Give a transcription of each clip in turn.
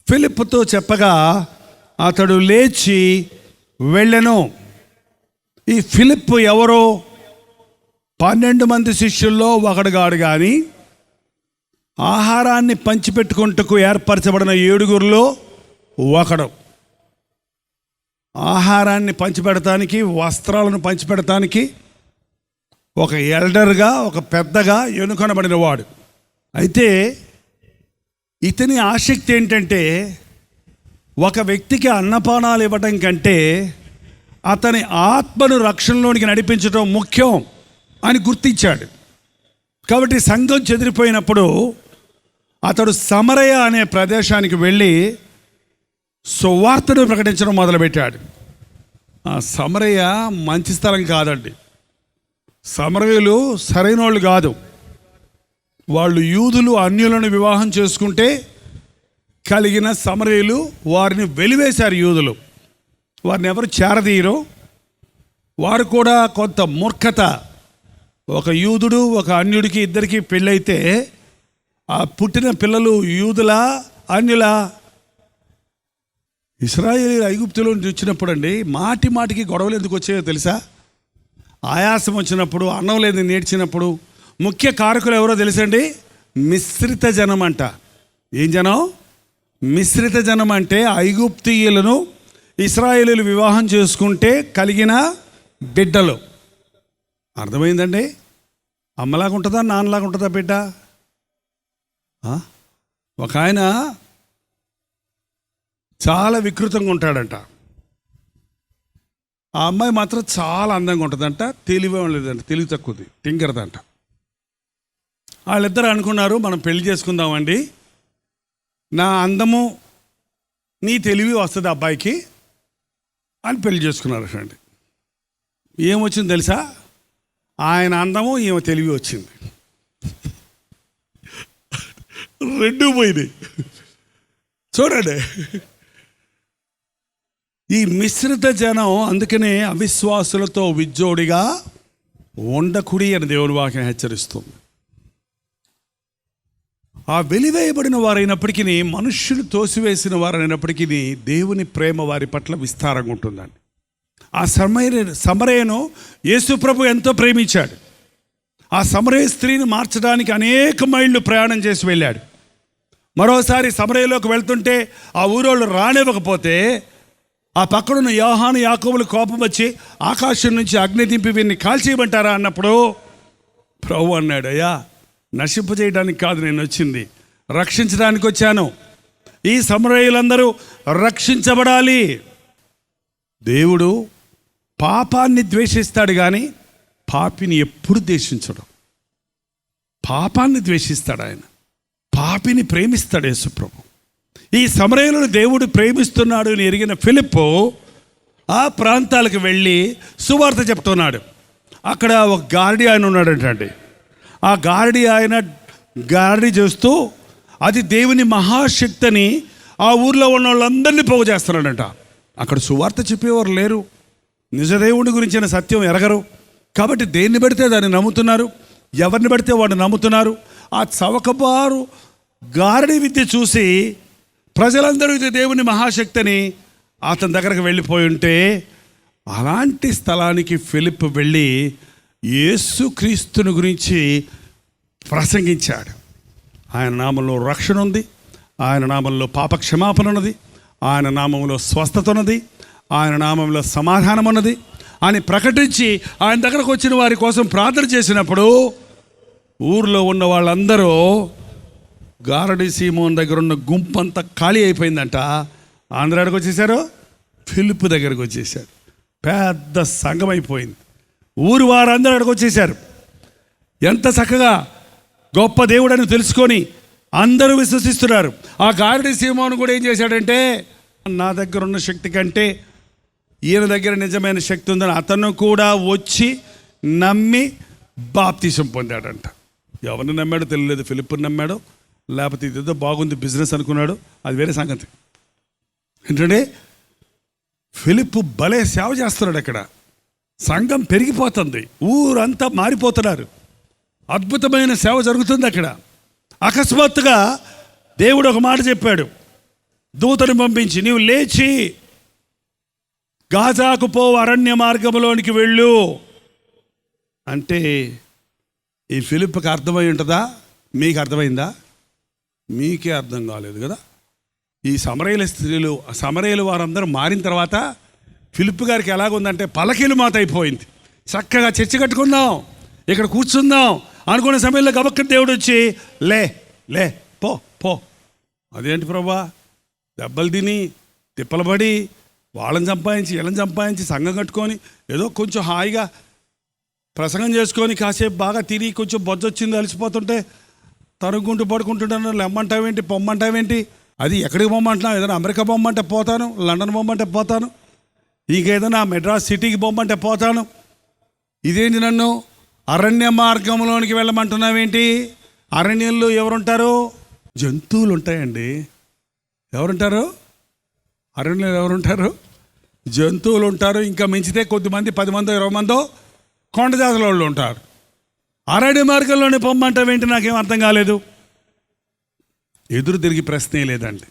ఫిలిప్పుతో చెప్పగా అతడు లేచి వెళ్ళెను. ఈ ఫిలిప్పు ఎవరో 12 మంది శిష్యుల్లో ఒకడుగాడు, కానీ ఆహారాన్ని పంచిపెట్టుకుంటూ ఏర్పరచబడిన 7గురిలో ఒకడు. ఆహారాన్ని పంచిపెడటానికి, వస్త్రాలను పంచిపెడటానికి ఒక ఎల్డర్గా, ఒక పెద్దగా ఎన్నుకొనబడిన వాడు. అయితే ఇతని ఆసక్తి ఏంటంటే, ఒక వ్యక్తికి అన్నపానాలు ఇవ్వటం కంటే అతని ఆత్మను రక్షణలోనికి నడిపించడం ముఖ్యం అని గుర్తించాడు. కాబట్టి సంఘం చెదిరిపోయినప్పుడు అతడు సమరయ అనే ప్రదేశానికి వెళ్ళి సువార్తను ప్రకటించడం మొదలుపెట్టాడు. ఆ సమరయ మంచి స్థలం కాదండి. సమరయులు సరైన వాళ్ళు కాదు. వాళ్ళు యూదులు అన్యులను వివాహం చేసుకుంటే కలిగిన సమరయులు వారిని వెలివేశారు. యూదులు వారిని ఎవరు చేరదీయరు. వారు కూడా కొంత మూర్ఖత. ఒక యూదుడు ఒక అన్యుడికి ఇద్దరికి పెళ్ళైతే ఆ పుట్టిన పిల్లలు యూదులా అన్యులా? ఇశ్రాయేలీయులు ఐగుప్తులో నుంచి వచ్చినప్పుడు అండి మాటి మాటికి గొడవలు ఎందుకు వచ్చాయో తెలుసా? ఆయాసం వచ్చినప్పుడు, అన్నం లేదని నేర్చినప్పుడు ముఖ్య కారకులు ఎవరో తెలుసండి? మిశ్రిత జనం అంట. ఏం జనం? మిశ్రిత జనం. అంటే ఐగుప్తీయులను ఇశ్రాయేలీయులు వివాహం చేసుకుంటే కలిగిన బిడ్డలు. అర్థమైందండి? అమ్మలాగా ఉంటుందా, నాన్నలాగా ఉంటుందా బిడ్డ? ఒక ఆయన చాలా వికృతంగా ఉంటాడంట. ఆ అమ్మాయి మాత్రం చాలా అందంగా ఉంటుందంట. తెలివే లేదంట, తెలివి తక్కువది, టింకరదంట. వాళ్ళిద్దరు అనుకున్నారు, మనం పెళ్లి చేసుకుందామండి, నా అందము నీ తెలివి వస్తుంది అబ్బాయికి అని పెళ్లి చేసుకున్నారు అండి. ఏమొచ్చింది తెలుసా? ఆయన అందము ఈమె తెలివి వచ్చింది. రెండు పోయినాయి. చూడండి, ఈ మిశ్రిత జనం అందుకనే అవిశ్వాసులతో విజ్జోడిగా ఉండకుడి అని దేవుని వాక్యం హెచ్చరిస్తుంది. ఆ వెలివేయబడిన వారైనప్పటికీ, మనుష్యులు తోసివేసిన వారైనప్పటికీ దేవుని ప్రేమ వారి పట్ల విస్తారంగా ఉంటుందండి. ఆ సమరయను యేసుప్రభు ఎంతో ప్రేమించాడు. ఆ సమరయ స్త్రీని మార్చడానికి అనేక మైళ్ళు ప్రయాణం చేసి వెళ్ళాడు. మరోసారి సమరయలోకి వెళ్తుంటే ఆ ఊరోళ్ళు రానివ్వకపోతే ఆ పక్కనున్న యోహాను యాకోబులు కోపం వచ్చి ఆకాశం నుంచి అగ్ని దింపి వీరిని కాల్చేయమంటారా అన్నప్పుడు ప్రభు అన్నాడు, అయ్యా, నశింపజేయడానికి కాదు నేను వచ్చింది, రక్షించడానికి వచ్చాను. ఈ సమరయులందరూ రక్షించబడాలి. దేవుడు పాపాన్ని ద్వేషిస్తాడు కానీ పాపిని ఎప్పుడు ద్వేషించడు. పాపాన్ని ద్వేషిస్తాడు ఆయన, పాపిని ప్రేమిస్తాడు యేసుప్రభు. ఈ సమరయులను దేవుడు ప్రేమిస్తున్నాడు అని ఎరిగిన ఫిలిప్పు ఆ ప్రాంతాలకు వెళ్ళి సువార్త చెప్తున్నాడు. అక్కడ ఒక గారడీ ఆయన ఉన్నాడంటండి. ఆ గారడీ ఆయన గారడీ చేస్తూ అది దేవుని మహాశక్తిని ఆ ఊర్లో ఉన్న వాళ్ళందరినీ పోగు చేస్తున్నాడంట. అక్కడ సువార్త చెప్పేవారు లేరు, నిజదేవుడి గురించిన సత్యం ఎరగరు. కాబట్టి దేన్ని పడితే దాన్ని నమ్ముతున్నారు, ఎవరిని పడితే వాడిని నమ్ముతున్నారు. ఆ చవకబారు గారడీ విద్య చూసి ప్రజలందరూ ఇది దేవుని మహాశక్తిని అతని దగ్గరకు వెళ్ళిపోయి ఉంటే, అలాంటి స్థలానికి ఫిలిప్ వెళ్ళి యేసుక్రీస్తుని గురించి ప్రసంగించాడు. ఆయన నామంలో రక్షణ ఉంది, ఆయన నామంలో పాప క్షమాపణ ఉన్నది, ఆయన నామంలో స్వస్థత ఉన్నది, ఆయన నామంలో సమాధానం ఉన్నది అని ప్రకటించి ఆయన దగ్గరకు వచ్చిన వారి కోసం ప్రార్థన చేసినప్పుడు ఊర్లో ఉన్న వాళ్ళందరూ గారడీ సీమోన్ దగ్గర ఉన్న గుంపంతా ఖాళీ అయిపోయిందంట. అందరూ ఎక్కడికి వచ్చేసారు? ఫిలిప్ దగ్గరకు వచ్చేసారు. పెద్ద సంఘం అయిపోయింది. ఊరు వారందరూ అక్కడికి వచ్చేసారు. ఎంత చక్కగా గొప్ప దేవుడని తెలుసుకొని అందరూ విశ్వసిస్తున్నారు. ఆ గారడీ సీమోను కూడా ఏం చేశాడంటే, నా దగ్గర ఉన్న శక్తి కంటే ఈయన దగ్గర నిజమైన శక్తి ఉందని అతను కూడా వచ్చి నమ్మి బాప్తీసం పొందాడంట. ఎవరిని నమ్మాడో తెలియలేదు. ఫిలిప్ని నమ్మాడో లేకపోతే ఇదేదో బాగుంది బిజినెస్ అనుకున్నాడు, అది వేరే సంగతి. ఏంటంటే ఫిలిప్ భలే సేవ చేస్తున్నాడు. అక్కడ సంఘం పెరిగిపోతుంది, ఊరంతా మారిపోతున్నారు, అద్భుతమైన సేవ జరుగుతుంది అక్కడ. అకస్మాత్తుగా దేవుడు ఒక మాట చెప్పాడు, దూతను పంపించి నీవు లేచి గాజాకు పోవు అరణ్య మార్గంలోనికి వెళ్ళు అంటే ఈ ఫిలిప్కి అర్థమై ఉంటుందా? మీకు అర్థమైందా? మీకే అర్థం కాలేదు కదా. ఈ సమరయుల వారందరూ మారిన తర్వాత ఫిలిప్ గారికి ఎలాగుందంటే పలకీలు మాత అయిపోయింది. చక్కగా చర్చ కట్టుకుందాం, ఇక్కడ కూర్చుందాం అనుకునే సమయంలో గబక్క దేవుడు వచ్చి లే లే పో పో. అదేంటి ప్రభా, దెబ్బలు తిని తిప్పలబడి వాళ్ళని సంపాదించి వీళ్ళని సంపాదించి సంఘం కట్టుకొని ఏదో కొంచెం హాయిగా ప్రసంగం చేసుకొని కాసేపు బాగా తిని కొంచెం బొజ్జొచ్చింది అలసిపోతుంటే తరుగుంటూ పడుకుంటుంటాను, లెమ్మంటావేంటి పొమ్మంటావేంటి? అది ఎక్కడికి పొమ్మంటున్నావు? ఏదైనా అమెరికా పొమ్మంటే పోతాను, లండన్ పొమ్మంటే పోతాను, ఇంకేదైనా మెడ్రాస్ సిటీకి పొమ్మంటే పోతాను. ఇదేంటి నన్ను అరణ్య మార్గంలోనికి వెళ్ళమంటున్నావేంటి? అరణ్యంలో ఎవరుంటారు? జంతువులు ఉంటాయండి. ఎవరుంటారు అరణ్యంలో? ఎవరుంటారు? జంతువులు ఉంటారు. ఇంకా మించితే కొద్దిమంది 10 మందో 20 మందో కొండ జాతుల వాళ్ళు ఉంటారు. అరణ్య మార్గంలోనే పొమ్మంటావేంటి? నాకేం అర్థం కాలేదు. ఎదురు తిరిగి ప్రశ్నే లేదండి.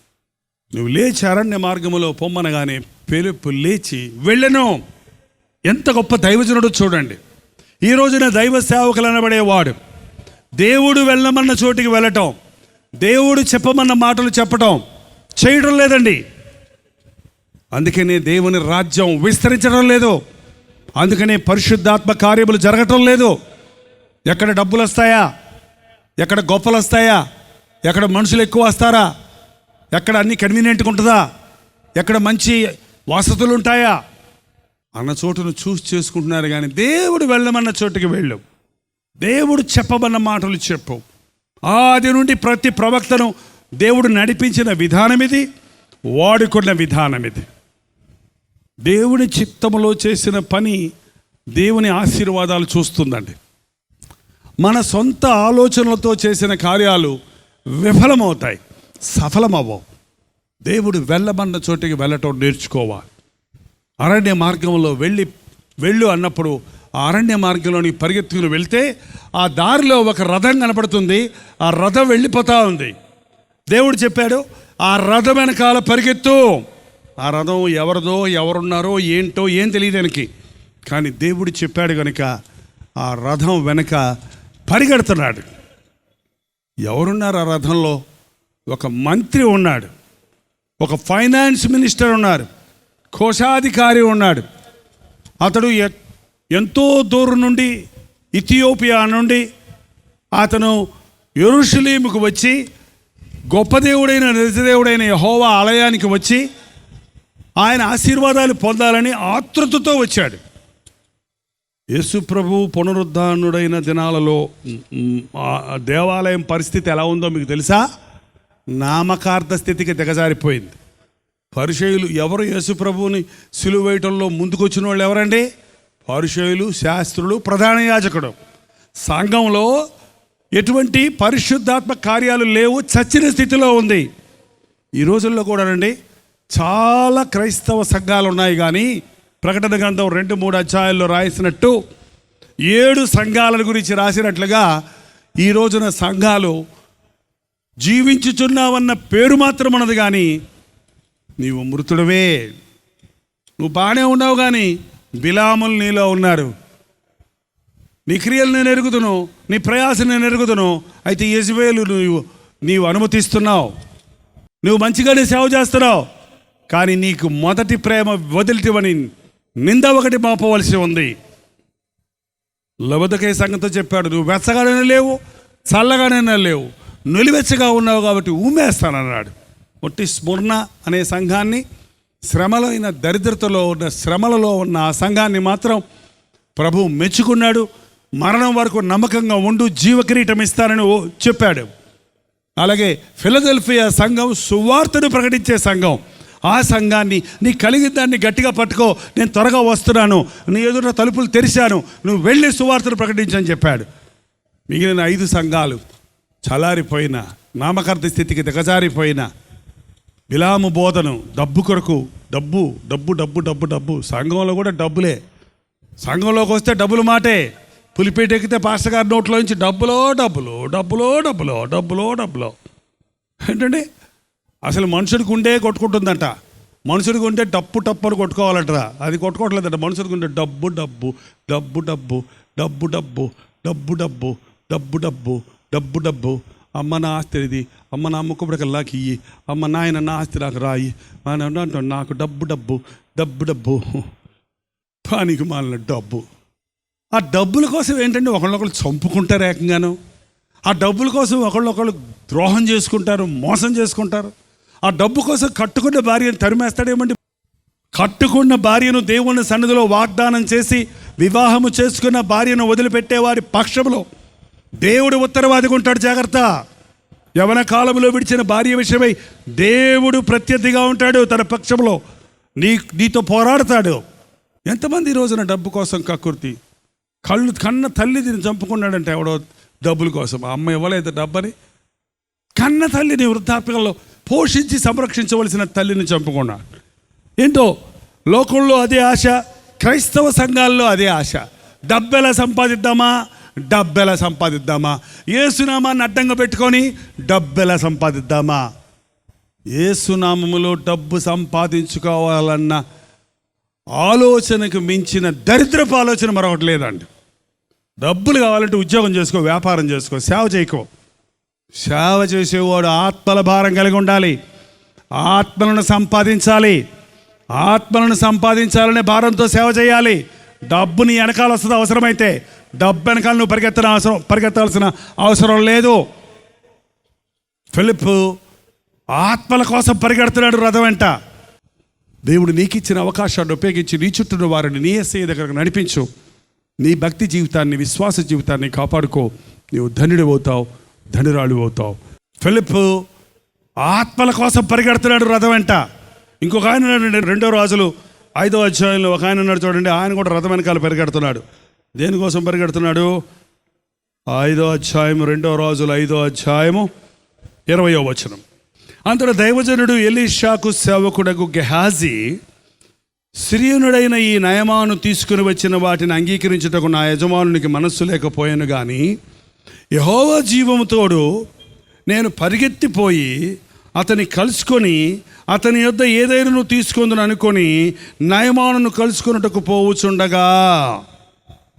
నువ్వు లేచి అరణ్య మార్గంలో పొమ్మనగానే ఫిలిప్పు లేచి వెళ్ళను. ఎంత గొప్ప దైవజనుడు చూడండి. ఈ రోజున దైవ సేవకులు అనబడేవాడు దేవుడు వెళ్ళమన్న చోటికి వెళ్ళటం, దేవుడు చెప్పమన్న మాటలు చెప్పటం చేయడం లేదండి. అందుకనే దేవుని రాజ్యం విస్తరించడం లేదు. అందుకనే పరిశుద్ధాత్మ కార్యములు జరగటం లేదు. ఎక్కడ డబ్బులు వస్తాయా, ఎక్కడ గొప్పలు వస్తాయా, ఎక్కడ మనుషులు ఎక్కువ వస్తారా, ఎక్కడ అన్ని కన్వీనియంట్గా ఉంటుందా, ఎక్కడ మంచి వసతులు ఉంటాయా అన్న చోటును చూసి చేసుకుంటున్నారు. కానీ దేవుడు వెళ్ళమన్న చోటుకి వెళ్ళు, దేవుడు చెప్పమన్న మాటలు చెప్పు. ఆది నుండి ప్రతి ప్రవక్తను దేవుడు నడిపించిన విధానం ఇది, వాడుకున్న విధానం ఇది. దేవుని చిత్తములో చేసిన పని దేవుని ఆశీర్వాదాలు చూస్తుందండి. మన సొంత ఆలోచనలతో చేసిన కార్యాలు విఫలమవుతాయి, సఫలమవ్వవు. దేవుడు వెళ్ళమన్న చోటికి వెళ్ళటం నేర్చుకోవాలి. అరణ్య మార్గంలో వెళ్ళు అన్నప్పుడు ఆ అరణ్య మార్గంలోని పరిగెత్తుకుని వెళ్తే ఆ దారిలో ఒక రథం కనపడుతుంది. ఆ రథం వెళ్ళిపోతూ ఉంది. దేవుడు చెప్పాడు, ఆ రథం వెనకాల పరిగెత్తు. ఆ రథం ఎవరిదో, ఎవరున్నారో ఏంటో ఏం తెలియదు దానికి. కానీ దేవుడు చెప్పాడు కనుక ఆ రథం వెనక పరిగెడుతున్నాడు. ఎవరున్నారు ఆ రథంలో? ఒక మంత్రి ఉన్నాడు, ఒక ఫైనాన్స్ మినిస్టర్ ఉన్నారు, కోశాధికారి ఉన్నాడు. అతడు ఎంతో దూరం నుండి, ఇథియోపియా నుండి అతను యెరూషలేముకు వచ్చి గొప్ప దేవుడైన నిజదేవుడైన యెహోవా ఆలయానికి వచ్చి ఆయన ఆశీర్వాదాలు పొందాలని ఆతృతతో వచ్చాడు. యేసు ప్రభు పునరుద్ధానుడైన దినాలలో దేవాలయం పరిస్థితి ఎలా ఉందో మీకు తెలుసా? నామకార్థ స్థితికి దిగజారిపోయింది. పరిసయ్యులు ఎవరు యేసు ప్రభువుని సిలువ వేయటంలో ముందుకొచ్చిన వాళ్ళు ఎవరండి? పరిసయ్యులు, శాస్త్రులు, ప్రధాన యాజకుడు. సంఘంలో ఎటువంటి పరిశుద్ధాత్మ కార్యాలు లేవు, చచ్చిన స్థితిలో ఉంది. ఈ రోజుల్లో కూడానండి చాలా క్రైస్తవ సంఘాలు ఉన్నాయి. కానీ ప్రకటన గ్రంథం 2-3 అధ్యాయాల్లో రాసినట్టు 7 సంఘాల గురించి రాసినట్లుగా ఈ రోజున సంఘాలు జీవించుచున్నావన్న పేరు మాత్రం ఉన్నది. కానీ నీవు మృతుడవే, నువ్వు బాగానే ఉన్నావు, కానీ బిలాములు నీలో ఉన్నారు. నీ క్రియలు నేను ఎరుగుదును, నీ ప్రయాసం నేను ఎరుగుదును. అయితే యెజబెలు నీవు అనుమతిస్తున్నావు, నువ్వు మంచిగానే సేవ చేస్తున్నావు, కానీ నీకు మొదటి ప్రేమ వదిలిటివని నింద ఒకటి మోపవలసి ఉంది. లవొదికయ సంఘంతో చెప్పాడు, నువ్వు వెచ్చగానే లేవు, చల్లగానే లేవు, నులివెచ్చగా ఉన్నావు కాబట్టి ఊమేస్తానన్నాడు. ఒట్టి స్ముర్ణ అనే సంఘాన్ని, శ్రమలైన దరిద్రతలో ఉన్న శ్రమలలో ఉన్న ఆ సంఘాన్ని మాత్రం ప్రభు మెచ్చుకున్నాడు. మరణం వరకు నమ్మకంగా ఉండు, జీవకిరీటం ఇస్తానని చెప్పాడు. అలాగే ఫిలదెల్ఫియా సంఘం సువార్తను ప్రకటించే సంఘం. ఆ సంఘాన్ని నీ కలిగిన దాన్ని గట్టిగా పట్టుకో, నేను త్వరగా వస్తున్నాను, నీ ఎదుట తలుపులు తెరిచాను, నువ్వు వెళ్ళి సువార్తను ప్రకటించని చెప్పాడు. మిగిలిన 5 సంఘాలు చలారిపోయిన, నామకార్థ స్థితికి దిగజారిపోయిన, బిలాము బోధను డబ్బు కొరకు, డబ్బు డబ్బు డబ్బు డబ్బు డబ్బు. సంఘంలో కూడా డబ్బులే. సంఘంలోకి వస్తే డబ్బులు మాటే. పులిపేట ఎక్కితే పాస్టర్ గారి నోట్లో నుంచి డబ్బులో డబ్బులు, డబ్బులో డబ్బులో, డబ్బులో డబ్బులో. ఏంటండి అసలు మనుషుడి గుండె కొట్టుకుంటుందంట. మనుషుడి గుండె టప్పు టప్పు అని కొట్టుకోవాలంట. అది కొట్టుకోవట్లేదంట. మనుషుడి గుండె డబ్బు డబ్బు డబ్బు డబ్బు డబ్బు డబ్బు డబ్బు డబ్బు డబ్బు డబ్బు డబ్బు డబ్బు. అమ్మ నా ఆస్తి ఇది, అమ్మ నా ముక్కుబడికి నాకు ఇయ్యి, అమ్మ నాయన నా ఆస్తి నాకు రాయి, నాకు డబ్బు డబ్బు డబ్బు డబ్బు. పానికి మాలిన డబ్బు. ఆ డబ్బుల కోసం ఏంటంటే ఒకళ్ళొకళ్ళు చంపుకుంటారు ఏకంగాను. ఆ డబ్బుల కోసం ఒకళ్ళొకళ్ళు ద్రోహం చేసుకుంటారు, మోసం చేసుకుంటారు. ఆ డబ్బు కోసం కట్టుకున్న భార్యను తరిమేస్తాడేమండి. కట్టుకున్న భార్యను దేవుని సన్నిధిలో వాగ్దానం చేసి వివాహము చేసుకున్న భార్యను వదిలిపెట్టే వారి పక్షంలో దేవుడు ఉత్తరవాదిగా ఉంటాడు. జాగ్రత్త. యవన కాలంలో విడిచిన భార్య విషయమై దేవుడు ప్రత్యర్థిగా ఉంటాడు. తన పక్షంలో నీతో పోరాడతాడు. ఎంతమంది ఈ రోజున డబ్బు కోసం కక్కుర్తి. కన్న తల్లిని చంపుకున్నాడంటే ఎవడో డబ్బుల కోసం. ఆ అమ్మ ఇవ్వలేదు డబ్బని. కన్న తల్లిని వృద్ధాప్యంలో పోషించి సంరక్షించవలసిన తల్లిని చంపుకున్నాడు. ఏంటో లోకంలో అదే ఆశ, క్రైస్తవ సంఘాల్లో అదే ఆశ. డబ్బెలా సంపాదిద్దామా, యేసునామాన్ని అడ్డంగా పెట్టుకొని డబ్బెలా సంపాదిద్దామా. యేసునామములో డబ్బు సంపాదించుకోవాలన్న ఆలోచనకు మించిన దరిద్రపు ఆలోచన మరొకటి లేదండి. డబ్బులు కావాలంటే ఉద్యోగం చేసుకో, వ్యాపారం చేసుకో, సేవ చేయకో. సేవ చేసేవాడు ఆత్మల భారం కలిగి ఉండాలి. ఆత్మలను సంపాదించాలనే భారంతో సేవ చేయాలి. డబ్బుని వెనకాల వస్తుంది. అవసరమైతే డబ్బు వెనకాల నువ్వు పరిగెత్తాల్సిన అవసరం లేదు. ఫిలిప్పు ఆత్మల కోసం పరిగెడుతున్నాడు రథం వెంట. దేవుడు నీకు ఇచ్చిన అవకాశాన్ని ఉపయోగించి నీ చుట్టూ వారిని నీ యేసయ్య దగ్గరకు నడిపించు. నీ భక్తి జీవితాన్ని, విశ్వాస జీవితాన్ని కాపాడుకో. నీవు ధన్యుడు అవుతావు, ధనురాలు అవుతావు. ఫిలిప్పు ఆత్మల కోసం పరిగెడుతున్నాడు రథం వెంట. ఇంకొక ఆయన 2 రాజులు 5వ అధ్యాయంలో ఒక ఆయన ఉన్నాడు చూడండి. ఆయన కూడా రథం వెనకాల పరిగెడుతున్నాడు. దేనికోసం పరిగెడుతున్నాడు? 5వ అధ్యాయం 2 రాజులు 5వ అధ్యాయము 20వ వచనం. అంతటా దైవజనుడు ఎలీషాకు సేవకుడకు గెహాజీ, సిరియనుడైన ఈ నయమాను తీసుకుని వచ్చిన వాటిని అంగీకరించుటకు నా యజమానునికి మనస్సు లేకపోయాను, కానీ యెహోవా జీవముతోడు నేను పరిగెత్తిపోయి అతని కలుసుకొని అతని యొద్ద ఏదైనా నువ్వు తీసుకుందని అనుకొని నయమానును కలుసుకున్నట్టుకు పోవుచుండగా.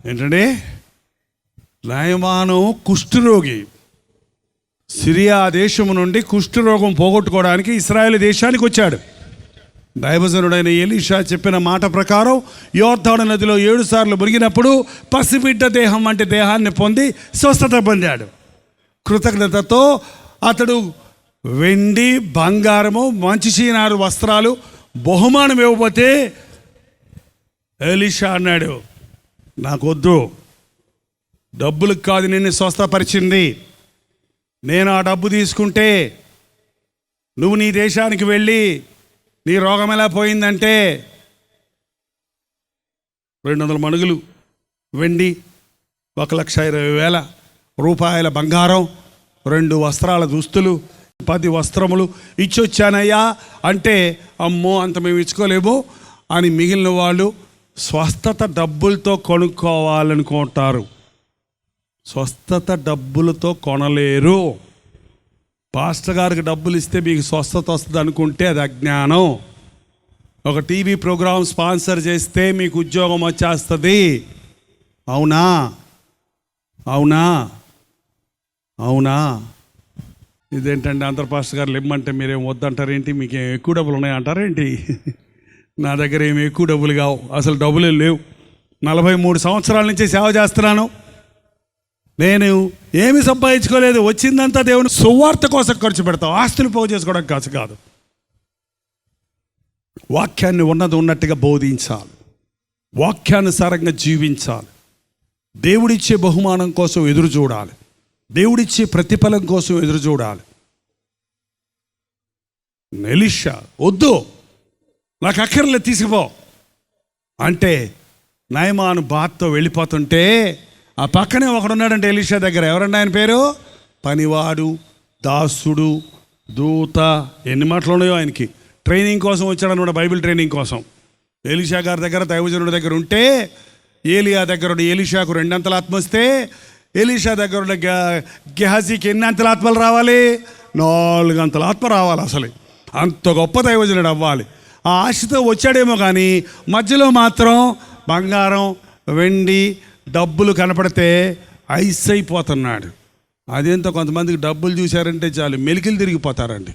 ఏంటంటే నయమాను కుష్ఠరోగి. సిరియా దేశము నుండి కుష్ఠరోగం పోగొట్టుకోవడానికి ఇశ్రాయేలు దేశానికి వచ్చాడు. దైవజనుడైన ఎలీషా చెప్పిన మాట ప్రకారం యోర్దాను నదిలో 7 సార్లు మునిగినప్పుడు పసిబిడ్డ దేహం వంటి దేహాన్ని పొంది స్వస్థత పొందాడు. కృతజ్ఞతతో అతడు వెండి, బంగారము, మంచి చీనారు వస్త్రాలు బహుమానం ఇవ్వకపోతే ఎలీషా అన్నాడు, నాకొద్దు, డబ్బులకు కాదు నిన్ను స్వస్థపరిచింది. నేను ఆ డబ్బు తీసుకుంటే నువ్వు నీ దేశానికి వెళ్ళి నీ రోగం ఎలా పోయిందంటే 200 మణుగులు వెండి, 1,20,000 రూపాయల బంగారం, 2 వస్త్రాల దుస్తులు, 10 వస్త్రములు ఇచ్చొచ్చానయ్యా అంటే, అమ్మో అంత మేము ఇచ్చుకోలేము అని మిగిలిన వాళ్ళు స్వస్థత డబ్బులతో కొనుక్కోవాలనుకుంటారు. స్వస్థత డబ్బులతో కొనలేరు. పాస్టర్ గారికి డబ్బులు ఇస్తే మీకు స్వస్థత వస్తుంది అనుకుంటే అది అజ్ఞానం. ఒక టీవీ ప్రోగ్రాం స్పాన్సర్ చేస్తే మీకు ఉద్యోగం వచ్చేస్తుంది. అవునా? అవునా? అవునా? ఇదేంటండి అందరు పాస్టర్ గారు ఇమ్మంటే మీరేం వద్దంటారేంటి? మీకు ఏం ఎక్కువ డబ్బులు ఉన్నాయంటారేంటి? నా దగ్గర ఏమి ఎక్కువ డబ్బులు కావు, అసలు డబ్బులే లేవు. 43 సంవత్సరాల నుంచి సేవ చేస్తున్నాను. నేను ఏమి సంపాదించుకోలేదు. వచ్చిందంతా దేవుని సువార్త కోసం ఖర్చు పెడతాం, ఆస్తులు పోగు చేసుకోవడం కాదు. వాక్యాన్ని ఉన్నది ఉన్నట్టుగా బోధించాలి, వాక్యానుసారంగా జీవించాలి. దేవుడిచ్చే బహుమానం కోసం ఎదురు చూడాలి, దేవుడిచ్చే ప్రతిఫలం కోసం ఎదురు చూడాలి. ఎలీషా వద్దు, నాకు అక్కర్లే, తీసుకుపో అంటే నయమాను బాధతో వెళ్ళిపోతుంటే ఆ పక్కనే ఒకడున్నాడంటే ఎలీషా దగ్గర. ఎవరన్నా ఆయన పేరు? పనివాడు, దాసుడు, దూత, ఎన్ని మాటలు ఉన్నాయో ఆయనకి. ట్రైనింగ్ కోసం వచ్చాడనమాట, బైబిల్ ట్రైనింగ్ కోసం. ఎలీషా గారి దగ్గర, దైవజనుడి దగ్గర ఉంటే ఏలియా దగ్గర ఎలీషాకు 2 అంతల ఆత్మ వస్తే ఎలీషా దగ్గర గెహాజీకి ఎన్ని అంతల ఆత్మలు రావాలి? 4 అంతల ఆత్మ రావాలి. అసలు అంత గొప్ప దైవజనుడు అవ్వాలి. ఆ ఆశతో వచ్చాడేమో కానీ మధ్యలో మాత్రం బంగారం, వెండి, డబ్బులు కనపడితే ఐస్ అయిపోతున్నాడు. అదేంతో కొంతమందికి డబ్బులు చూశారంటే చాలు మెలికలు తిరిగిపోతారండి.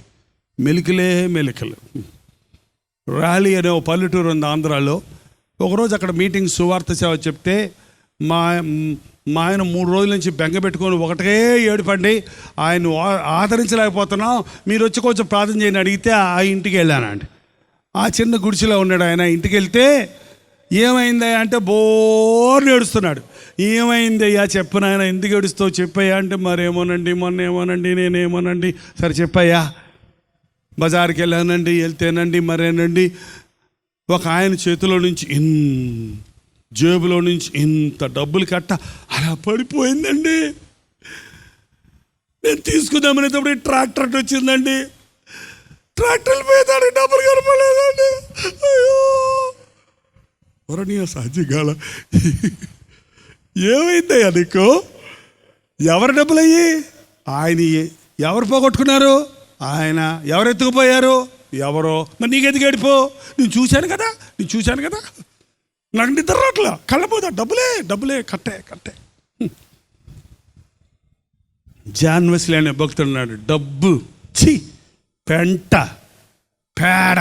మెలికలు. ర్యాలీ అనే ఓ పల్లెటూరు ఉంది ఆంధ్రాలో. ఒకరోజు అక్కడ మీటింగ్ సువార్త సేవ చెప్తే మా ఆయన 3 రోజుల నుంచి బెంగ పెట్టుకొని ఒకటే ఏడుపండి, ఆయన ఆదరించలేకపోతున్నాం, మీరు వచ్చి కొంచెం ప్రార్థన చేయని అడిగితే ఆ ఇంటికి వెళ్ళానండి. ఆ చిన్న గుడిసెలో ఉన్నాడు ఆయన. ఇంటికి వెళ్తే ఏమైందా అంటే బోర్ని ఏడుస్తున్నాడు. ఏమైందయ్యా చెప్పను ఆయన, ఎందుకు ఏడుస్తావు చెప్పయ్యా అంటే మరేమోనండి, మొన్నేమోనండి, నేనేమోనండి. సరే చెప్పయ్యా. బజార్కి వెళ్ళానండి, వెళ్తేనండి మరేనండి ఒక ఆయన చేతిలో నుంచి జేబులో నుంచి ఇంత డబ్బులు కట్ట అలా పడిపోయిందండి. నేను తీసుకుందామనేటప్పుడు ట్రాక్టర్ వచ్చిందండి. ట్రాక్టర్ పోయేదాడు, డబ్బులు కనపడలేదండి. అయ్యో వరణీయ సహజగాల ఏమైందయ్యా నీకు? ఎవరి డబ్బులు అయ్యి? ఆయన ఎవరు పోగొట్టుకున్నారు? ఆయన ఎవరు ఎత్తుకుపోయారు? ఎవరో. మరి నీకెందుకు ఏడిపో? నేను చూశాను కదా నాకు నిద్ర రాట్లా, కళ్ళపోతా, డబ్బులే కట్టే. జాన్ వెస్లీ అనే భక్తుడు ఉన్నాడు. డబ్బు పెంట పేడ,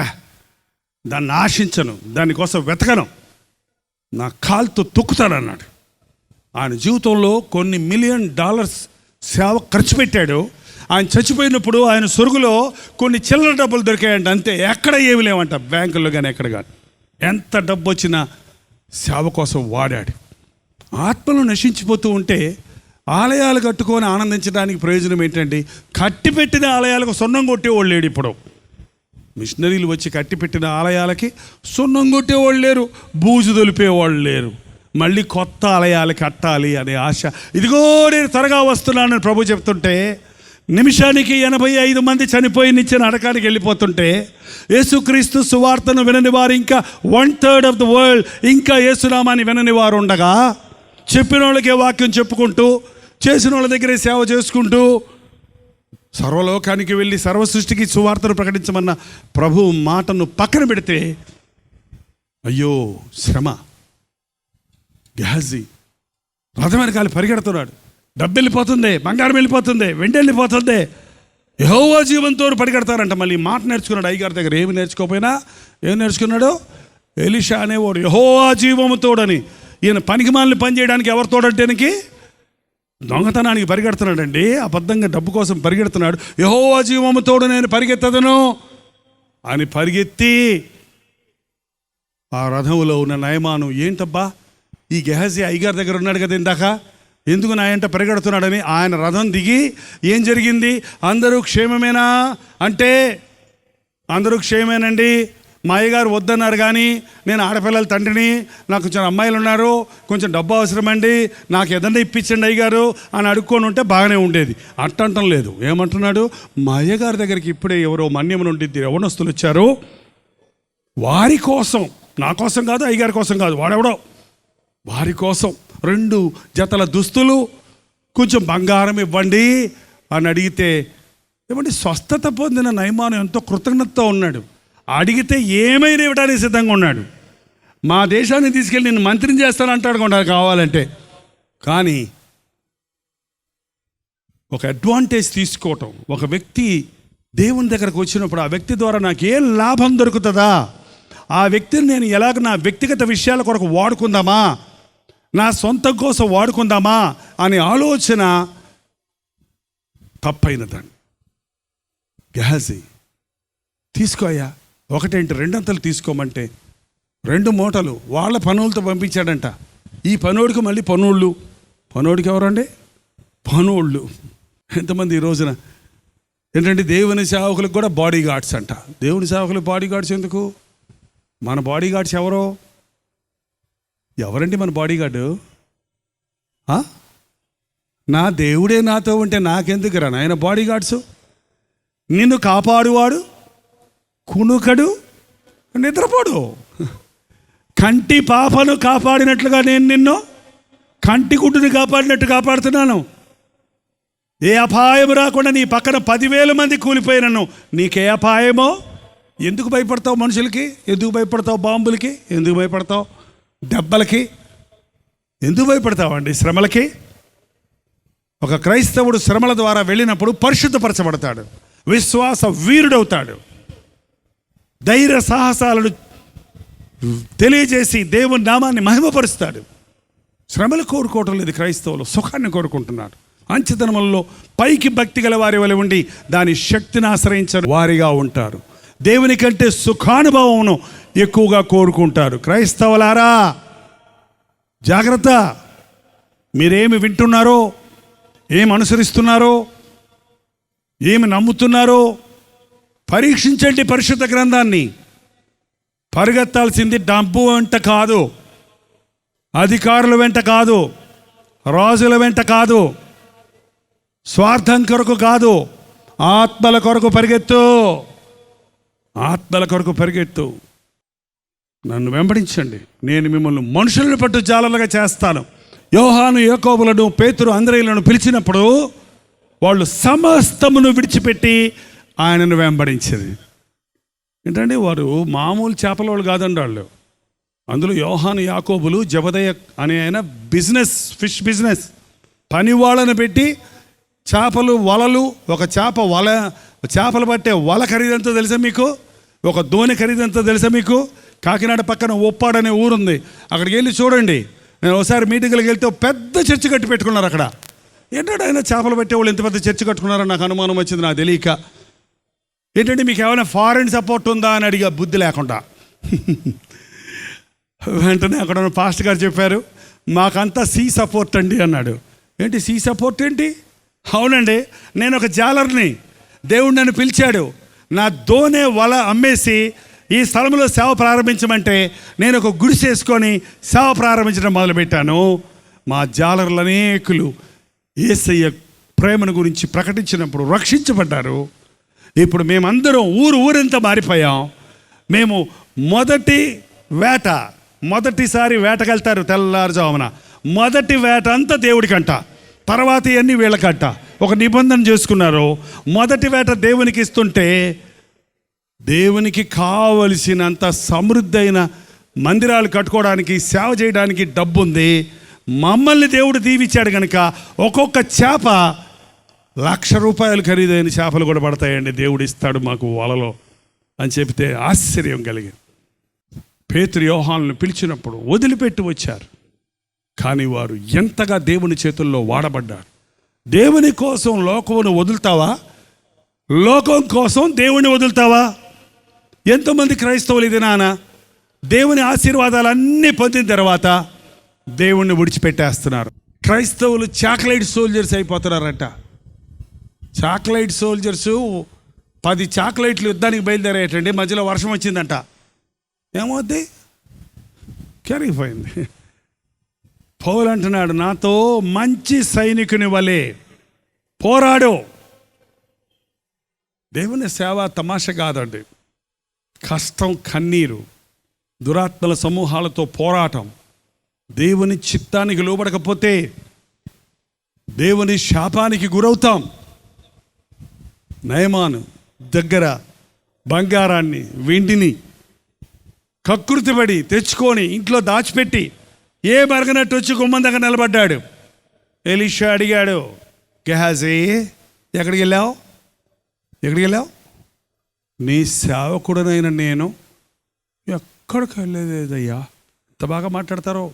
దాన్ని ఆశించను, దానికోసం వెతకను, నా కాలుతో తొక్కుతానన్నాడు. ఆయన జీవితంలో కొన్ని $1 మిలియన్ సేవ ఖర్చు పెట్టాడు. ఆయన చచ్చిపోయినప్పుడు ఆయన సొరుగులో కొన్ని చిల్లర డబ్బులు దొరికాయంట, అంతే. ఎక్కడ ఏమి లేవంట, బ్యాంకుల్లో కానీ ఎక్కడ కానీ. ఎంత డబ్బు వచ్చినా సేవ కోసం వాడాడు. ఆత్మలు నశించిపోతూ ఉంటే ఆలయాలు కట్టుకొని ఆనందించడానికి ప్రయోజనం ఏంటండి? కట్టిపెట్టిన ఆలయాలకు సున్నం కొట్టేవాళ్ళు లేడు. ఇప్పుడు మిషనరీలు వచ్చి కట్టిపెట్టిన ఆలయాలకి సున్నం కొట్టేవాళ్ళు లేరు, బూజు దొలిపేవాళ్ళు లేరు. మళ్ళీ కొత్త ఆలయాలు కట్టాలి అనే ఆశ. ఇదిగో నేను త్వరగా వస్తున్నానని ప్రభు చెప్తుంటే, నిమిషానికి 85 మంది చనిపోయి నిచ్చెన అడకానికి వెళ్ళిపోతుంటే, యేసుక్రీస్తు సువార్తను వినని వారు ఇంకా 1/3 ఆఫ్ ద వరల్డ్ ఇంకా యేసునామాన్ని వినని వారు ఉండగా, చెప్పిన వాళ్ళకే వాక్యం చెప్పుకుంటూ, చేసిన వాళ్ళ దగ్గరే సేవ చేసుకుంటూ, సర్వలోకానికి వెళ్ళి సర్వ సృష్టికి సువార్తను ప్రకటించమన్న ప్రభు మాటను పక్కన పెడితే, అయ్యో శ్రమ. గెహజీ రథం వెనకాల పరిగెడుతున్నాడు. డబ్బు వెళ్ళిపోతుంది, బంగారం వెళ్ళిపోతుంది, వెండి వెళ్ళిపోతుంది. యెహోవా జీవంతో పరిగెడతారంట. మళ్ళీ మాట నేర్చుకున్నాడు అయ్యగారి దగ్గర. ఏమి నేర్చుకోపోయినా ఏం నేర్చుకున్నాడు? ఎలీషా అనేవాడు యెహోవా జీవముతోడని. ఈయన పనికి మాలిన పని చేయడానికి ఎవరు తోడంటేనికి? దొంగతనానికి పరిగెడుతున్నాడండి, అబద్ధంగా డబ్బు కోసం పరిగెడుతున్నాడు. యెహోవా జీవముతోడు నేను పరిగెత్తదను అని పరిగెత్తి ఆ రథంలో ఉన్న నయమాను, ఏంటబ్బా ఈ గెహజీ అయ్యగారి దగ్గర ఉన్నాడు కదా ఇందాక, ఎందుకు నాయంట పరిగెడుతున్నాడని ఆయన రథం దిగి, ఏం జరిగింది, అందరూ క్షేమమేనా అంటే, అందరూ క్షేమేనండి, మా అయ్యగారు వద్దన్నారు కానీ నేను ఆడపిల్లల తండ్రిని, నాకు కొంచెం అమ్మాయిలు ఉన్నారు, కొంచెం డబ్బు అవసరమండి, నాకు ఏదన్నా ఇప్పించండి అయ్యగారు అని అడుక్కొని ఉంటే బాగానే ఉండేది. అట్టంటం లేదు. ఏమంటున్నాడు? మా అయ్యగారి దగ్గరికి ఇప్పుడే ఎవరో మన్యం నుండి యవనస్తులు వచ్చారు, వారి కోసం, నా కోసం కాదు, అయ్యగారి కోసం కాదు, వాడెవడో వారి కోసం 2 జతల దుస్తులు, కొంచెం బంగారం ఇవ్వండి అని అడిగితే, ఏమంటే స్వస్థత పొందిన నయమాను ఎంతో కృతజ్ఞతతో ఉన్నాడు. అడిగితే ఏమైనా ఇవ్వడానికి సిద్ధంగా ఉన్నాడు. మా దేశాన్ని తీసుకెళ్ళి నేను మంత్రిని చేస్తానంటాడు కొంటారు కావాలంటే. కానీ ఒక అడ్వాంటేజ్ తీసుకోవటం, ఒక వ్యక్తి దేవుని దగ్గరకు వచ్చినప్పుడు ఆ వ్యక్తి ద్వారా నాకు ఏం లాభం దొరుకుతుందా, ఆ వ్యక్తిని నేను ఎలాగ నా వ్యక్తిగత విషయాల కొరకు వాడుకుందామా, నా సొంతం కోసం వాడుకుందామా అనే ఆలోచన తప్పైనదండి. గెహజీ తీసుకోయా, 1.2 తీసుకోమంటే 2 మూటలు వాళ్ళ పనులతో పంపించాడంట. ఈ పనోడికి మళ్ళీ పనోడికి ఎవరండి? పనోళ్ళు. ఎంతమంది ఈ రోజున ఏంటంటే దేవుని సేవకులకు కూడా బాడీ గార్డ్స్ అంట. దేవుని సేవకులకు బాడీ గార్డ్స్ ఎందుకు? మన బాడీ గార్డ్స్ ఎవరండి మన బాడీ గార్డు? నా దేవుడే నాతో ఉంటే నాకెందుకు రా నాయన బాడీ గార్డ్స్? నిన్ను కాపాడువాడు కునుకడు నిద్రపోడు. కంటి పాపను కాపాడినట్లుగా నేను నిన్ను కంటి గుడ్డుని కాపాడినట్టు కాపాడుతున్నాను. ఏ అపాయం రాకుండా నీ పక్కన 10,000 మంది కూలిపోయినను నీకే అపాయమో ఎందుకు భయపడతావు మనుషులకి? ఎందుకు భయపడతావు బాంబులకి? ఎందుకు భయపడతావు దెబ్బలకి? ఎందుకు భయపడతావు అండి శ్రమలకి? ఒక క్రైస్తవుడు శ్రమల ద్వారా వెళ్ళినప్పుడు పరిశుద్ధపరచబడతాడు, విశ్వాస వీరుడవుతాడు, ధైర్య సాహసాలను తెలియజేసి దేవుని నామాన్ని మహిమపరుస్తాడు. శ్రమలు కోరుకోవటం లేదు క్రైస్తవులు, సుఖాన్ని కోరుకుంటున్నారు. అంచెతనములలో పైకి భక్తి గల వారి వలె ఉండి దాని శక్తిని ఆశ్రయించని వారిగా ఉంటారు. దేవుని కంటే సుఖానుభవమును ఎక్కువగా కోరుకుంటారు. క్రైస్తవులారా జాగ్రత్త, మీరేమి వింటున్నారో, ఏమి అనుసరిస్తున్నారో, ఏమి నమ్ముతున్నారో పరీక్షించండి. పరిశుద్ధ గ్రంథాన్ని పరిగెత్తాల్సింది డబ్బు వెంట కాదు, అధికారుల వెంట కాదు, రాజుల వెంట కాదు, స్వార్థం కొరకు కాదు, ఆత్మల కొరకు పరిగెత్తు, ఆత్మల కొరకు పరిగెత్తు. నన్ను వెంబడించండి, నేను మిమ్మల్ని మనుషులను పట్టు జాలలుగా చేస్తాను. యోహాను, యాకోబులను, పేతురు, అంద్రేయులను పిలిచినప్పుడు వాళ్ళు సమస్తమును విడిచిపెట్టి ఆయనను వెంబడించేది. ఏంటంటే వారు మామూలు చేపల వాళ్ళు కాదండి వాళ్ళు. అందులో యోహాను, యాకోబులు, జబదయ అనే ఆయన ఫిష్ బిజినెస్ పని వాళ్ళని పెట్టి చేపలు వలలు, ఒక చేపలు పట్టే వల ఖరీదంతో తెలుసా మీకు? ఒక దోణి ఖరీదంతో తెలుసా మీకు? కాకినాడ పక్కన ఉప్పాడనే ఊరుంది, అక్కడికి వెళ్ళి చూడండి. నేను ఒకసారి మీటింగ్లకు వెళ్తే పెద్ద చర్చి కట్టి పెట్టుకున్నారు అక్కడ. ఏంటంటే ఆయన చేపలు పట్టేవాళ్ళు ఎంత పెద్ద చర్చి కట్టుకున్నారని నాకు అనుమానం వచ్చింది, నాకు తెలియక. ఏంటంటే మీకు ఏమైనా ఫారెన్ సపోర్ట్ ఉందా అని అడిగా, బుద్ధి లేకుండా. వెంటనే అక్కడ పాస్టర్ గారు చెప్పారు, మాకంతా సీ సపోర్ట్ అండి అన్నాడు. ఏంటి సీ సపోర్ట్ ఏంటి? అవునండి, నేను ఒక జాలర్ని, దేవుడు నన్ను పిలిచాడు, నా దోనే వల అమ్మేసి ఈ స్థలంలో సేవ ప్రారంభించమంటే నేను ఒక గుడిసె వేసుకొని సేవ ప్రారంభించడం మొదలుపెట్టాను. మా జాలర్లు అనేకులు యేసయ్య ప్రేమను గురించి ప్రకటించినప్పుడు రక్షించబడ్డారు. ఇప్పుడు మేమందరం ఊరంతా మారిపోయాం. మేము మొదటిసారి వేటకెళ్తారు తెల్లారుజామున. మొదటి వేట అంతా దేవుడికంట, తర్వాత ఇవన్నీ వీళ్ళకంట. ఒక నిబంధన చేసుకున్నారు. మొదటి వేట దేవునికి ఇస్తుంటే దేవునికి కావలసినంత సమృద్ధైన మందిరాలు కట్టుకోవడానికి, సేవ చేయడానికి డబ్బు ఉంది. మమ్మల్ని దేవుడు దీవించాడు కనుక ఒక్కొక్క చేప ₹1,00,000 ఖరీదైన చేపలు కూడా పడతాయండి, దేవుడు ఇస్తాడు మాకు వలలో అని చెప్తే ఆశ్చర్యం కలిగింది. పేతురు, యోహానులను పిలిచినప్పుడు వదిలిపెట్టి వచ్చారు, కానీ వారు ఎంతగా దేవుని చేతుల్లో వాడబడ్డారు. దేవుని కోసం లోకమును వదులుతావా? లోకం కోసం దేవుని వదులుతావా? ఎంతోమంది క్రైస్తవులు ఇది దేవుని ఆశీర్వాదాలన్నీ పొందిన తర్వాత దేవుణ్ణి విడిచిపెట్టేస్తున్నారు. క్రైస్తవులు చాక్లెట్ సోల్జర్స్ అయిపోతున్నారట. చాక్లెట్ సోల్జర్స్ 10 చాక్లెట్లు యుద్ధానికి బయలుదేరేటండి, మధ్యలో వర్షం వచ్చిందంట, ఏమవుద్ది? కరిగిపోయింది. పౌలు అంటున్నాడు, నాతో మంచి సైనికుని వలె పోరాడు. దేవుని సేవ తమాషా కాదండి. కష్టం, కన్నీరు, దురాత్మల సమూహాలతో పోరాటం, దేవుని చిత్తానికి లోబడకపోతే దేవుని శాపానికి గురవుతాం. నయమాను దగ్గర బంగారాన్ని, వెండిని కక్కుర్తిపడి తెచ్చుకొని ఇంట్లో దాచిపెట్టి ఏ మరగనట్టు వచ్చి గుమ్మం దగ్గర నిలబడ్డాడు. ఎలీషా అడిగాడు, గెహాజీ ఎక్కడికి వెళ్ళావు? నీ సేవకుడనైన నేను ఎక్కడికి వెళ్ళలేదయ్యా. ఎంత బాగా మాట్లాడతారో.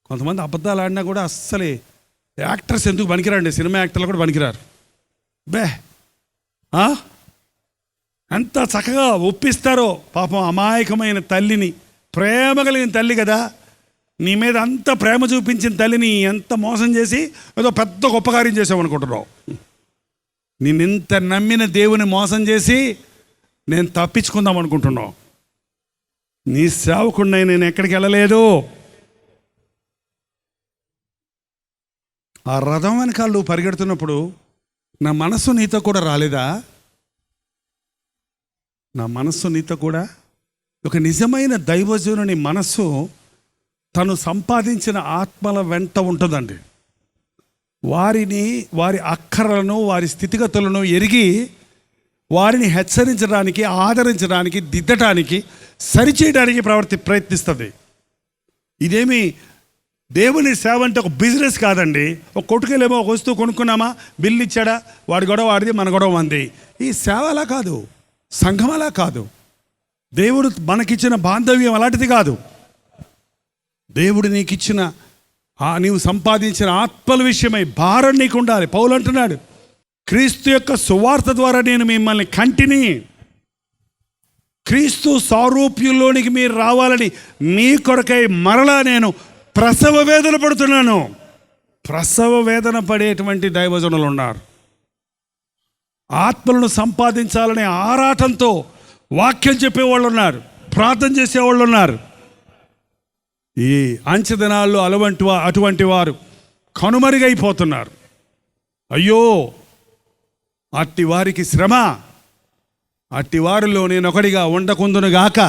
కొంతమంది అబద్ధాలు ఆడినా కూడా అస్సలే యాక్టర్స్ ఎందుకు పనికిరండి, సినిమా యాక్టర్లు కూడా పనికిరారు. ఎంత చక్కగా ఒప్పిస్తారో. పాపం అమాయకమైన తల్లిని, ప్రేమ కలిగిన తల్లి కదా, నీ మీద అంత ప్రేమ చూపించిన తల్లిని ఎంత మోసం చేసి ఏదో పెద్ద గొప్ప కార్యం చేసామనుకుంటున్నావు. నేనింత నమ్మిన దేవుని మోసం చేసి నేను తప్పించుకుందాం అనుకుంటున్నావు. నీ సేవకుడిని నేను ఎక్కడికి వెళ్ళలేదు. ఆ రథం వెనకాల నువ్వు పరిగెడుతున్నప్పుడు నా మనస్సు నీతో కూడా రాలేదా? నా మనస్సు నీతో కూడా. ఒక నిజమైన దైవజనుని మనస్సు తను సంపాదించిన ఆత్మల వెంట ఉంటుందండి. వారి అక్కరలను, వారి స్థితిగతులను ఎరిగి వారిని హెచ్చరించడానికి, ఆదరించడానికి, దిద్దటానికి, సరిచేయడానికి ప్రయత్నిస్తుంది. ఇదేమి దేవుని సేవ అంటే ఒక బిజినెస్ కాదండి. ఒక కొట్టుకెళ్ళేమో ఒక వస్తువు కొనుక్కున్నామా, బిల్లు ఇచ్చాడా, వాడి గొడవ వాడిది, మన గొడవ మంది. ఈ సేవ అలా కాదు, సంఘం అలా కాదు, దేవుడు మనకిచ్చిన బాంధవ్యం అలాంటిది కాదు. దేవుడు నీకు ఇచ్చిన నీవు సంపాదించిన ఆత్మల విషయమై భారం నీకు ఉండాలి. పౌలు అంటున్నాడు, క్రీస్తు యొక్క సువార్త ద్వారా నేను మిమ్మల్ని కంటిని, క్రీస్తు సారూప్యంలోనికి మీరు రావాలని మీ కొరకై మరలా నేను ప్రసవ వేదన పడుతున్నాను. ప్రసవ వేదన పడేటువంటి దైవజనులు ఉన్నారు. ఆత్మలను సంపాదించాలనే ఆరాటంతో వాక్యం చెప్పేవాళ్ళు ఉన్నారు, ప్రార్థన చేసేవాళ్ళు ఉన్నారు. ఈ అంచె దినాల్లో అటువంటి వారు కనుమరుగైపోతున్నారు. అయ్యో, అట్టి వారికి శ్రమ, అట్టి వారిలో నేను ఒకడిగా ఉండకుందునుగాక.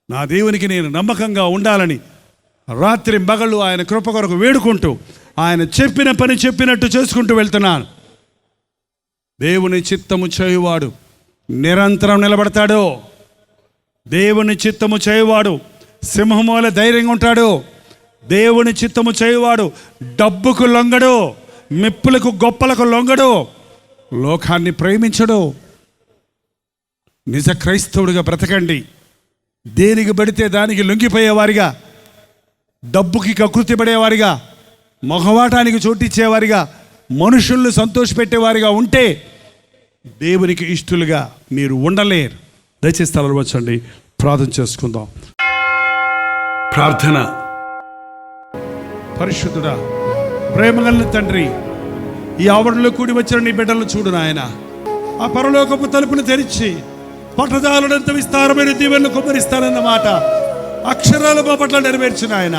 నా దేవునికి నేను నమ్మకంగా ఉండాలని రాత్రి పగళ్ళు ఆయన కృప కొరకు వేడుకుంటూ ఆయన చెప్పిన పని చెప్పినట్టు చేసుకుంటూ వెళ్తున్నాను. దేవుని చిత్తము చేయువాడు నిరంతరం నిలబడతాడు. దేవుని చిత్తము చేయువాడు సింహమూల ధైర్యంగా ఉంటాడు. దేవుని చిత్తము చేయువాడు డబ్బుకు లొంగడు, మెప్పులకు గొప్పలకు లొంగడు, లోకాన్ని ప్రేమించడు. నిజ క్రైస్తవుడిగా బ్రతకండి. దేనికి పడితే దానికి లొంగిపోయేవారిగా, డబ్బుకి కకృతి పడేవారిగా, మొహవాటానికి చోటిచ్చేవారిగా, మనుషులను సంతోషపెట్టేవారిగా ఉంటే దేవునికి ఇష్టలుగా మీరు ఉండలేరు. దయచేసి తలలు వచ్చండి, ప్రార్థన చేసుకుందాం. ప్రార్థన. పరిశుద్ధుడా, ప్రేమగల తండ్రి, ఈ ఆవరణలో కూడి వచ్చిన నీ బిడ్డలను చూడు నాయన. ఆ పరలోకపు తలుపును తెరిచి పట్టదారుడంత విస్తారమైన దీవెనలు కుమ్మరిస్తానన్న మాట అక్షరాలు మా పట్ల నెరవేర్చిన ఆయన.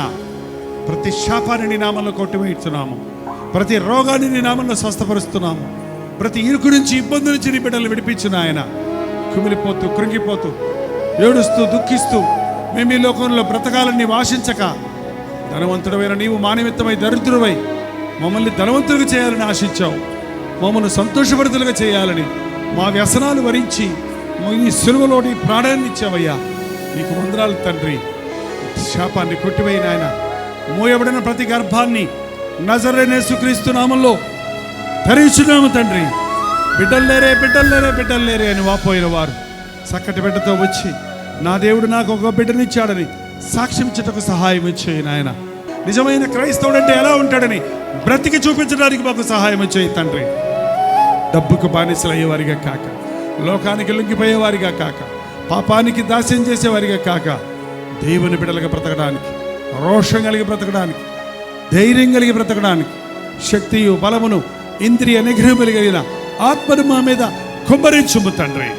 ప్రతి శాపాన్ని నీ నామంలో కొట్టివేస్తున్నాము, ప్రతి రోగాన్ని నీ నామంలో స్వస్థపరుస్తున్నాము, ప్రతి ఇరుకు నుంచి, ఇబ్బంది నుంచి నీ బిడ్డలు విడిపించిన ఆయన. కుమిలిపోతూ, కృంగిపోతూ, ఏడుస్తూ, దుఃఖిస్తూ మేము ఈ లోకంలో బ్రతకాలని నీవు ఆశించక, ధనవంతుడమైన నీవు మానవిత్తమై దరిద్రుడై మమ్మల్ని ధనవంతులుగా చేయాలని ఆశించావు. మమ్మల్ని సంతోషభరితులుగా చేయాలని మా వ్యసనాలు వరించి ఈ సిలువలోని ప్రాణాన్ని ఇచ్చావయ్యా. నీకు వందనాలు తండ్రి. శాపాన్ని కొట్టివేయిన ఆయన, మూయబడిన ప్రతి గర్భాన్ని నజరేయుడైన యేసుక్రీస్తు నామంలో ధరించున్నాము తండ్రి. బిడ్డల్లేరే, బిడ్డల్లేరే, బిడ్డల్లేరే అని వాపోయిన వారు చక్కటి బిడ్డతో వచ్చి నా దేవుడు నాకు ఒక బిడ్డనిచ్చాడని సాక్ష్యం ఇచ్చుటకు సహాయం ఇచ్చేయి నాయన. నిజమైన క్రైస్తవుడు అంటే ఎలా ఉంటాడని బ్రతికి చూపించడానికి మాకు సహాయం ఇచ్చేయి తండ్రి. డబ్బుకు బానిసలయ్యేవారిగా కాక, లోకానికి లొంగిపోయేవారిగా కాక, పాపానికి దాస్యం చేసేవారిగా కాక, దేవుని బిడ్డలుగా బ్రతకడానికి, రోషం కలిగి బ్రతకడానికి, ధైర్యం కలిగి బ్రతకడానికి, శక్తియు బలమును ఇంద్రియ నిగ్రహం కలిగిన ఆత్మను మా మీద కుమ్మరించుము తండ్రి.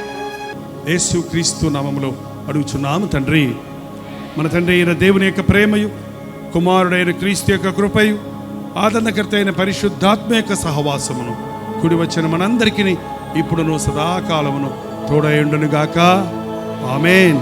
యేసు క్రీస్తు నామములో అడుగుచున్నాము తండ్రి. మన తండ్రి అయిన దేవుని యొక్క ప్రేమయు, కుమారుడైన క్రీస్తు యొక్క కృపయు, ఆదరణకర్త అయిన పరిశుద్ధాత్మ యొక్క సహవాసమును కూడి వచ్చిన మనందరికీ ఇప్పుడును సదాకాలమును తోడై ఉండునుగాక. ఆమేన్.